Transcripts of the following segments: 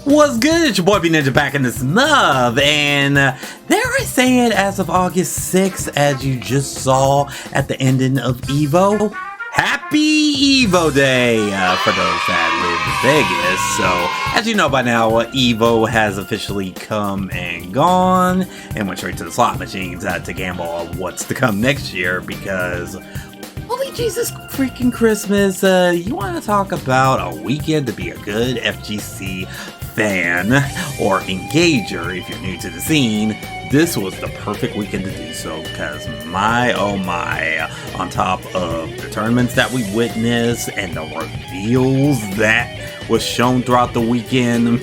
What's good? It's your boy B Ninja back in this love, and dare I say it, as of August 6th, as you just saw at the ending of EVO, happy EVO Day for those that live in Vegas. So, as you know by now, EVO has officially come and gone, and went straight to the slot machines to gamble on what's to come next year, because holy Jesus freaking Christmas, you want to talk about a weekend to be a good FGC fan or engager if you're new to the scene. This was the perfect weekend to do so, because my oh my, on top of the tournaments that we witnessed and the reveals that was shown throughout the weekend,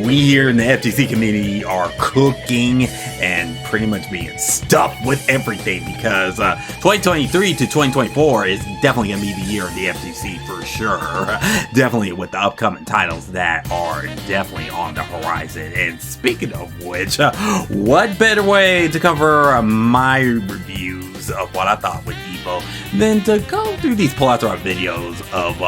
we here in the FGC community are cooking and pretty much being stuffed with everything, because 2023 to 2024 is definitely going to be the year of the FGC for sure. Definitely with the upcoming titles that are definitely on the horizon. And speaking of which, what better way to cover my reviews of what I thought with EVO than to go through these plethora of videos of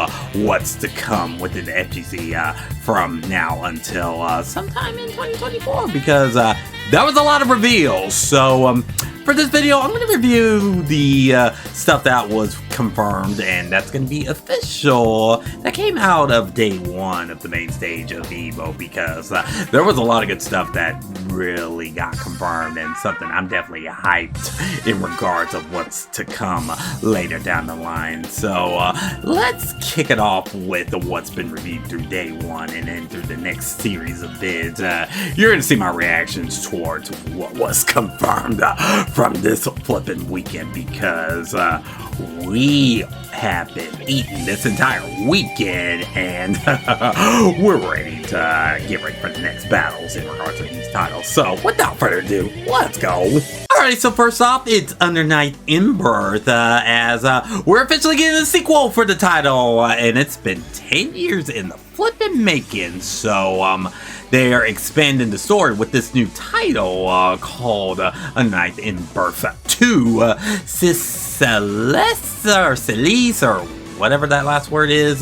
what's to come within the FGC from now until sometime in 2024, because that was a lot of reveals. So for this video, I'm going to review the stuff that was confirmed, and that's going to be official, that came out of day one of the main stage of EVO, because there was a lot of good stuff that really got confirmed, and something I'm definitely hyped in regards of what's to come later down the line. So let's kick it off with what's been reviewed through day one, and then through the next series of vids. You're going to see my reactions towards what was confirmed from this flipping weekend, because we have been eating this entire weekend, and we're ready to get ready for the next battles in regards to these titles. So without further ado, let's go. Alright, so first off, it's Under Night in Birth, as we're officially getting a sequel for the title, and it's been 10 years in the flipping making. So they are expanding the story with this new title called A Night in Birth 2, Celes, or whatever that last word is.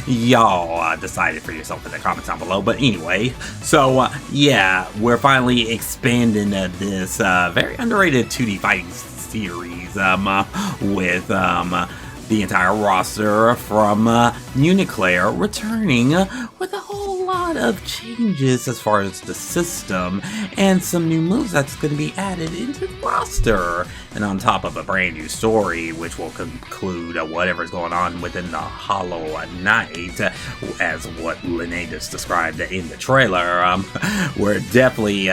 Y'all decide it for yourself in the comments down below. But anyway, so yeah, we're finally expanding this very underrated 2D fighting series with the entire roster from Uniclair returning with a whole lot of changes as far as the system, and some new moves that's going to be added into the roster, and on top of a brand new story which will conclude whatever's going on within the Hollow Knight, as what Lene just described in the trailer. We're definitely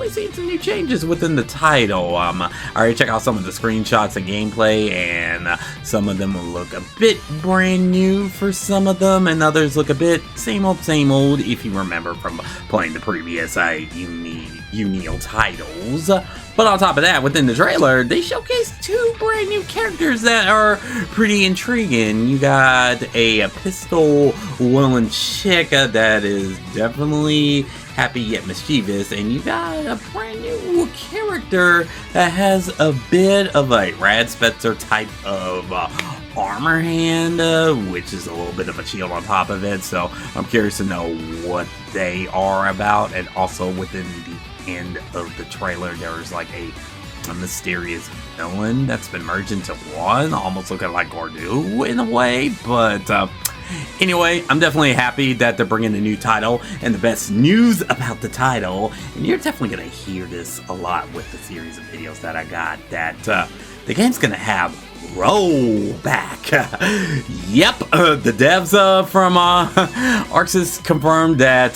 seeing some new changes within the title. I already checked out some of the screenshots and gameplay, and some of them will look a bit brand new for some of them, and others look a bit same old if you remember from playing the previous Untitled titles. But on top of that, within the trailer, they showcased two brand new characters that are pretty intriguing. You got a pistol-wielding chick that is definitely happy yet mischievous, and you got a brand new character that has a bit of a Rad Spencer type of armor hand, which is a little bit of a shield on top of it. So I'm curious to know what they are about. And also within the end of the trailer, there's like a mysterious villain that's been merged into one, almost looking like Gordu in a way. But anyway, I'm definitely happy that they're bringing a new title, and the best news about the title, and you're definitely going to hear this a lot with the series of videos that I got, that the game's going to have rollback. Yep, the devs from Arxis confirmed that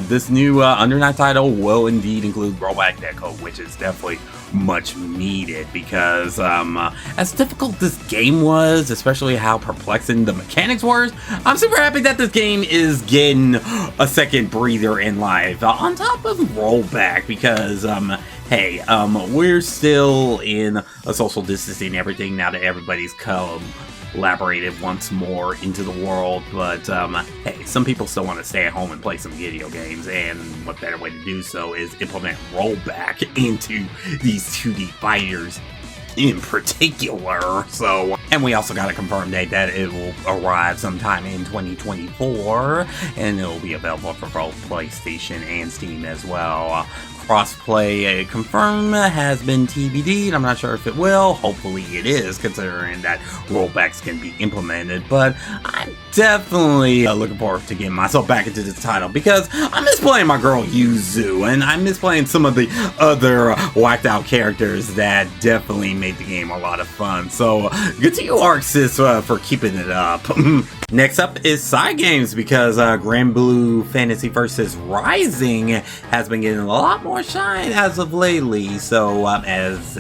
this new Under Night title will indeed include rollback netcode, which is definitely much needed, because as difficult this game was, especially how perplexing the mechanics were, I'm super happy that this game is getting a second breather in life on top of rollback, because hey, we're still in a social distancing and everything now that everybody's collaborated once more into the world. But hey, some people still want to stay at home and play some video games, and what better way to do so is implement rollback into these 2D fighters in particular. So, and we also got a confirmed date that it will arrive sometime in 2024, and it will be available for both PlayStation and Steam as well. Crossplay confirmed has been TBD, and I'm not sure if it will. Hopefully it is, considering that rollbacks can be implemented, but I'm definitely looking forward to getting myself back into this title, because I miss playing my girl Yuzu, and I miss playing some of the other whacked out characters that definitely made the game a lot of fun. So good to you, Arxis, for keeping it up. Next up is side games, because Granblue Fantasy Versus Rising has been getting a lot more shine as of lately. So as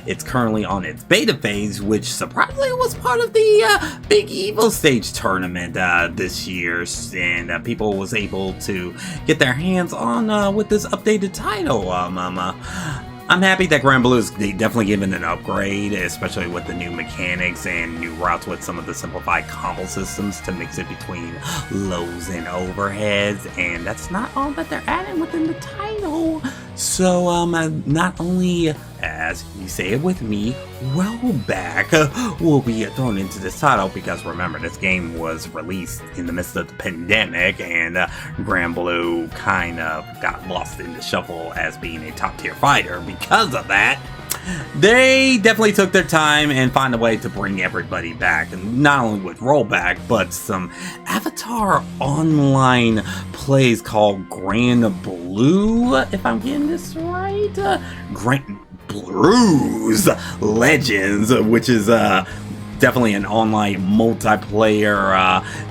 it's currently on its beta phase, which surprisingly was part of the big EVO stage tournament this year, and people was able to get their hands on with this updated title. I'm happy that Granblue is definitely given an upgrade, especially with the new mechanics and new routes with some of the simplified combo systems to mix it between lows and overheads, and that's not all that they're adding within the title. So not only, as you say it with me, rollback will be thrown into this title, because remember, this game was released in the midst of the pandemic, and Granblue kind of got lost in the shuffle as being a top tier fighter. Because of that, they definitely took their time and found a way to bring everybody back, and not only with rollback, but some Avatar online plays called Granblue, if I'm getting this right, Granblue's Legends, which is definitely an online multiplayer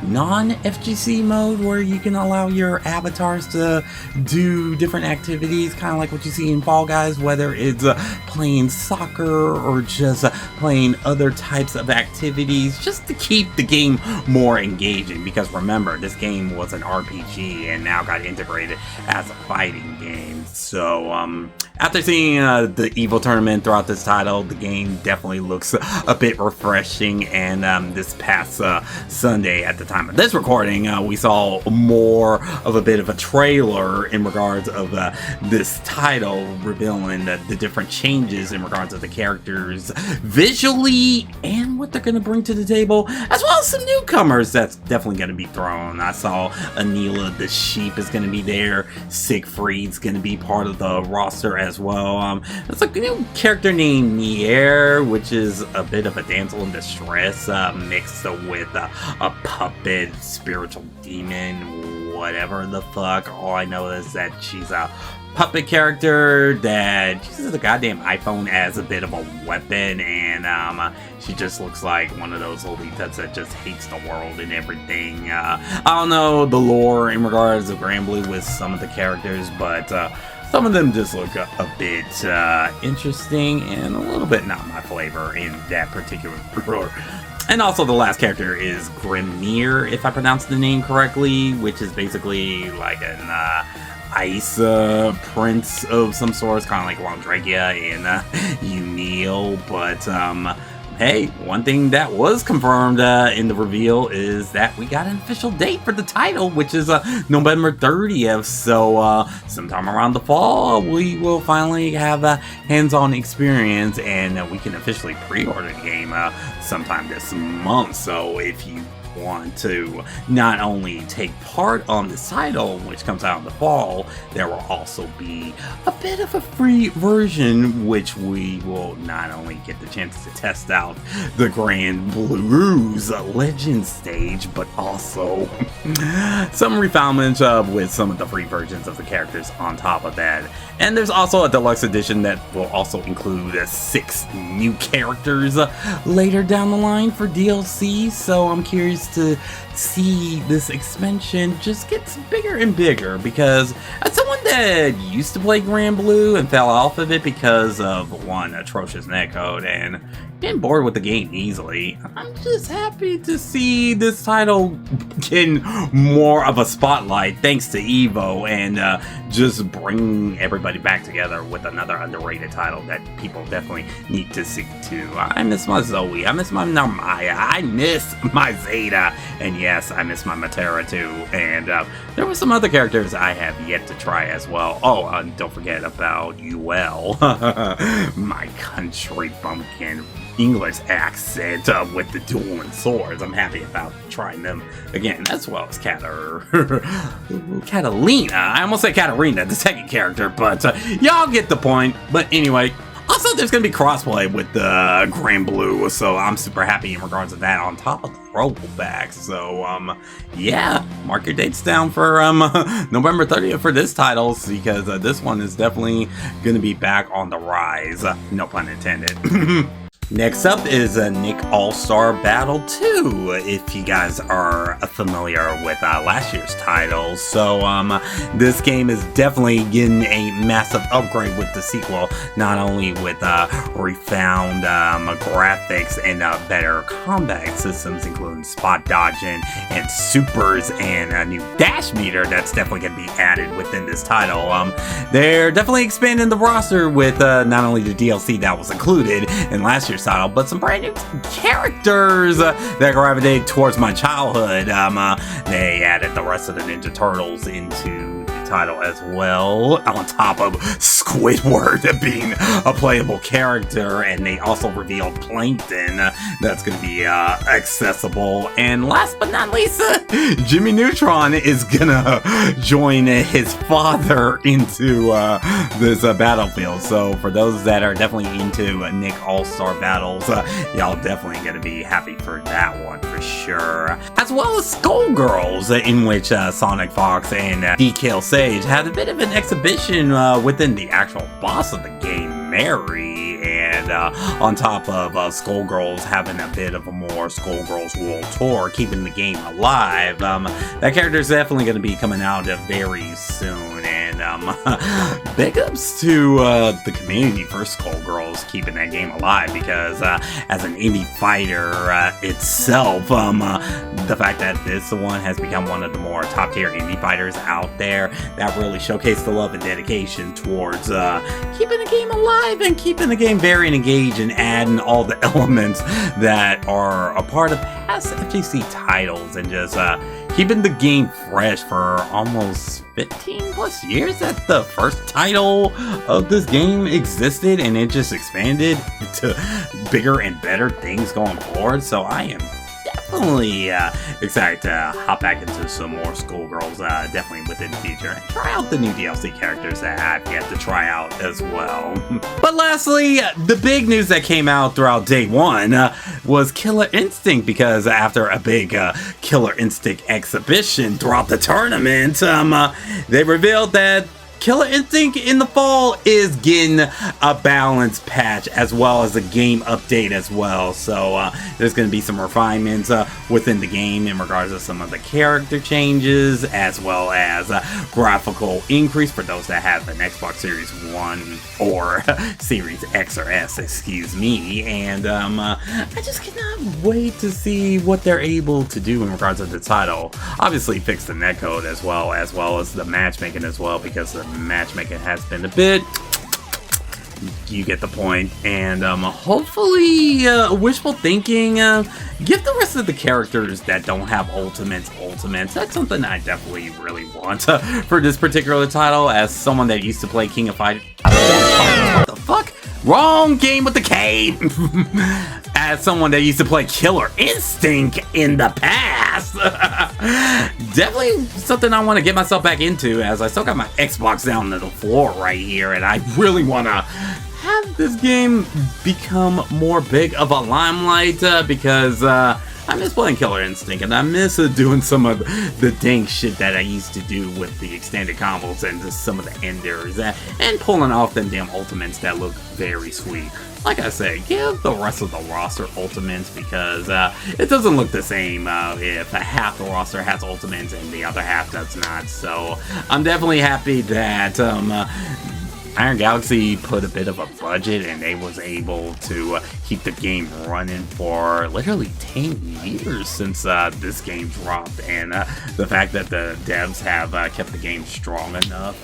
non-FGC mode where you can allow your avatars to do different activities, kind of like what you see in Fall Guys, whether it's playing soccer or just playing other types of activities, just to keep the game more engaging. Because remember, this game was an RPG and now got integrated as a fighting game. So after seeing the EVO tournament throughout this title, the game definitely looks a bit refreshing. And this past Sunday, at the time of this recording, we saw more of a bit of a trailer in regards of this title, revealing the different changes in regards of the characters visually and what they're going to bring to the table, as well as some newcomers that's definitely going to be thrown. I saw Anila the Sheep is going to be there. Siegfried's going to be part of the roster as well. There's a new character named Nier, which is a bit of a damsel in distress, mixed with a puppet, spiritual demon, whatever the fuck. All I know is that she's a puppet character that uses the goddamn iPhone as a bit of a weapon, and she just looks like one of those Lolitas that just hates the world and everything. I don't know the lore in regards of Granblue with some of the characters, but some of them just look a bit interesting and a little bit not my flavor in that particular lore. And also the last character is Grimnir, if I pronounced the name correctly, which is basically like an ice prince of some sort, kind of like Wandregia in Unil. But hey, one thing that was confirmed in the reveal is that we got an official date for the title, which is November 30th. So sometime around the fall, we will finally have a hands-on experience, and we can officially pre-order the game sometime this month. So if you want to not only take part on this title, which comes out in the fall, there will also be a bit of a free version, which we will not only get the chance to test out the Granblue's Legend stage, but also some refinements with some of the free versions of the characters on top of that. And there's also a deluxe edition that will also include 6 new characters later down the line for DLC. So I'm curious to see this expansion just gets bigger and bigger, because as someone that used to play Granblue and fell off of it because of one atrocious netcode and getting bored with the game easily, I'm just happy to see this title getting more of a spotlight thanks to EVO, and just bring everybody back together with another underrated title that people definitely need to seek to. I miss my Zoe, I miss my Narmaya, I miss my Zeta, and yes, I miss my Matera too. And there were some other characters I have yet to try as well. Oh, don't forget about UL, my country bumpkin English accent with the dueling swords. I'm happy about trying them again, as well as Catalina. I almost said Katarina, the second character, but y'all get the point. But anyway, also there's going to be crossplay with the Granblue, so I'm super happy in regards to that on top of the rollback. So, yeah, mark your dates down for November 30th for this title, because this one is definitely going to be back on the rise. No pun intended. Next up is Nick All-Star Battle 2, if you guys are familiar with last year's title. So this game is definitely getting a massive upgrade with the sequel, not only with refound graphics and better combat systems, including spot dodging and supers and a new dash meter that's definitely going to be added within this title. They're definitely expanding the roster with not only the DLC that was included in last year's title, but some brand new characters that gravitate towards my childhood. They added the rest of the Ninja Turtles into the title as well, on top of Squidward being a playable character, and they also revealed Plankton that's going to be accessible. And last but not least, Jimmy Neutron is gonna join his father into this battlefield. So for those that are definitely into Nick All-Star Battles, y'all definitely gonna be happy for that one for sure. As well as Skullgirls, in which Sonic Fox and DKL Sage had a bit of an exhibition within the actual boss of the game, Mary, and on top of Skullgirls having a bit of a more Skullgirls World Tour, keeping the game alive. That character is definitely going to be coming out very soon, and big ups to the community for Skullgirls keeping that game alive, because as an indie fighter itself, the fact that this one has become one of the more top tier indie fighters out there, that really showcased the love and dedication towards keeping the game alive and keeping the game very engaged and adding all the elements that are a part of past FGC titles, and just keeping the game fresh for almost 15 plus years that the first title of this game existed, and it just expanded to bigger and better things going forward. So I am definitely excited to hop back into some more Skullgirls, definitely within the future, and try out the new DLC characters that I've yet to try out as well. But lastly, the big news that came out throughout day one was Killer Instinct, because after a big Killer Instinct exhibition throughout the tournament, they revealed that Killer Instinct in the fall is getting a balance patch as well as a game update as well. So there's going to be some refinements within the game in regards to some of the character changes, as well as graphical increase for those that have an Xbox Series 1 or Series X or S, excuse me. And I just cannot wait to see what they're able to do in regards to the title. Obviously fix the netcode as well as the matchmaking as well, because the matchmaking has been a bit, you get the point. And hopefully wishful thinking, give the rest of the characters that don't have ultimates. That's something I definitely really want for this particular title, as someone that used to play King of Fighters. What the fuck? Wrong game with the K. As someone that used to play Killer Instinct in the past, definitely something I want to get myself back into, as I still got my Xbox down to the floor right here, and I really want to have this game become more big of a limelight, because I miss playing Killer Instinct, and I miss doing some of the dank shit that I used to do with the extended combos and just some of the enders, and pulling off them damn ultimates that look very sweet. Like I said, give the rest of the roster ultimates, because it doesn't look the same if half the roster has ultimates and the other half does not. So I'm definitely happy that Iron Galaxy put a bit of a budget and they was able to keep the game running for literally 10 years since this game dropped, and the fact that the devs have kept the game strong enough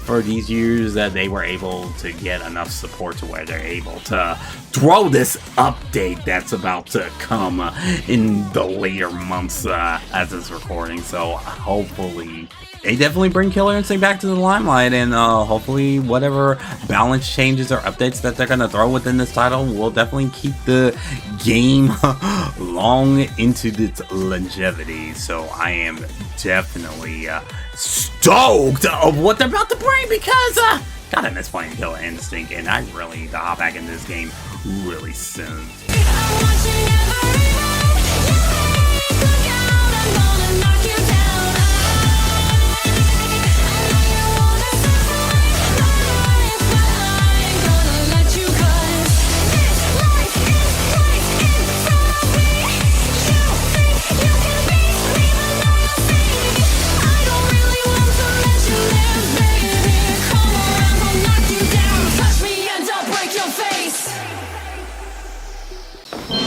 for these years that they were able to get enough support to where they're able to throw this update that's about to come in the later months as it's recording. So hopefully they definitely bring Killer Instinct back to the limelight, and hopefully whatever balance changes or updates that they're going to throw within this title will definitely keep the game long into its longevity. So I am definitely stoked of what they're about to bring, because God, I miss playing Killer Instinct, and I really need to hop back into this game really soon.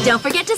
Don't forget to